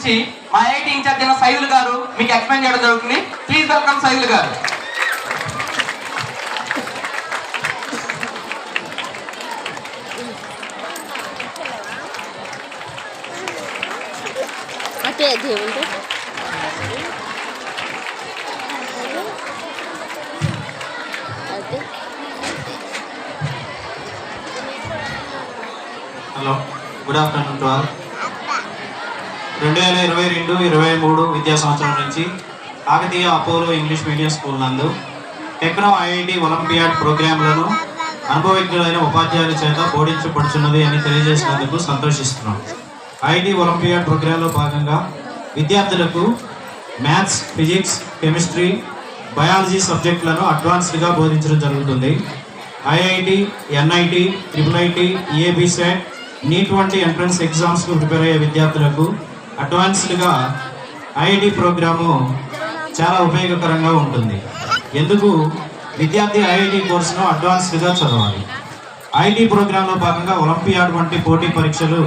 గురించి మా IIT incharge అయిన సైదుల్ గారు మీకు ఎక్స్ప్లెయిన్ చేయడం జరుగుతుంది. ప్లీజ్ వెల్కమ్ సైదుల్ గారు. Hello, good afternoon to all. 2022-23 విద్యా సంవత్సరం నుంచి Kakatiya Apollo English medium school నందు టెక్నో ఐఐటి ఒలింపియాడ్ ప్రోగ్రాంలను అనుభవజ్ఞులైన ఉపాధ్యాయుల చేత బోధించబడుచున్నది అని తెలియజేసినందుకు సంతోషిస్తున్నాం. ఐఐటి ఒలింపియాడ్ ప్రోగ్రాంలో భాగంగా విద్యార్థులకు మ్యాథ్స్, ఫిజిక్స్, కెమిస్ట్రీ, బయాలజీ సబ్జెక్టులను అడ్వాన్స్డ్గా బోధించడం జరుగుతుంది. ఐఐటి, ఎన్ఐటి, ట్రిపుల్ ఏబీ సెట్, నీట్ వంటి ఎంట్రన్స్ ఎగ్జామ్స్కు ప్రిపేర్ అయ్యే విద్యార్థులకు అడ్వాన్స్డ్గా ఐఐటి ప్రోగ్రాము చాలా ఉపయోగకరంగా ఉంటుంది. ఎందుకు విద్యార్థి ఐఐటి కోర్సును అడ్వాన్స్డ్గా చదవాలి. ఐఐటి ప్రోగ్రాంలో భాగంగా ఒలింపియాడ్ వంటి పోటీ పరీక్షలు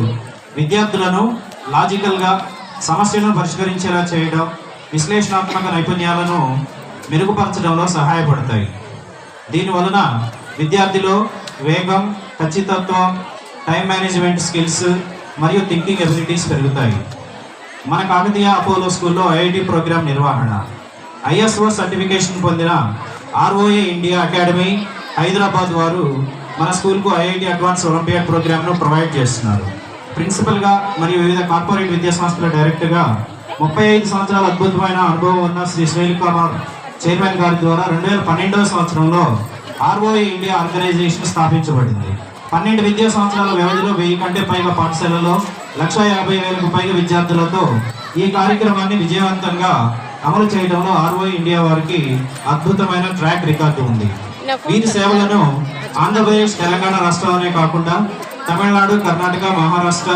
విద్యార్థులను లాజికల్గా సమస్యలను పరిష్కరించేలా చేయడం, విశ్లేషణాత్మక నైపుణ్యాలను మెరుగుపరచడంలో సహాయపడతాయి. దీనివలన విద్యార్థిలో వేగం, ఖచ్చితత్వం, టైం మేనేజ్మెంట్ స్కిల్స్ మరియు థింకింగ్ ఎబిలిటీస్ పెరుగుతాయి. మన కాకతీయ అపోలో స్కూల్లో ఐఐటి ప్రోగ్రాం నిర్వహణ ఐఎస్ఓ సర్టిఫికేషన్ పొందిన ఆర్ఓఏ ఇండియా అకాడమీ హైదరాబాద్ వారు మన స్కూల్కు ఐఐటి అడ్వాన్స్ ఒలింపియాడ్ ప్రోగ్రామ్ను ప్రొవైడ్ చేస్తున్నారు. ప్రిన్సిపల్గా మరియు వివిధ కార్పొరేట్ విద్యా సంస్థల డైరెక్టర్గా 35 సంవత్సరాల అద్భుతమైన అనుభవం ఉన్న శ్రీ శ్రీల్ కుమార్ చైర్మన్ గారి ద్వారా 2012వ సంవత్సరంలో ఆర్ఓఏ ఇండియా ఆర్గనైజేషన్ స్థాపించబడింది. 12 విద్యా సంవత్సరాల వ్యవధిలో 1000 కంటే పైగా పాఠశాలలో 1,50,000కు పైగా విద్యార్థులతో ఈ కార్యక్రమాన్ని విజయవంతంగా అమలు చేయడంలో ఆర్ఓఏ ఇండియా వారికి అద్భుతమైన ట్రాక్ రికార్డు ఉంది. వీరి సేవలను ఆంధ్రప్రదేశ్, తెలంగాణ రాష్ట్రాలనే కాకుండా తమిళనాడు, కర్ణాటక, మహారాష్ట్ర,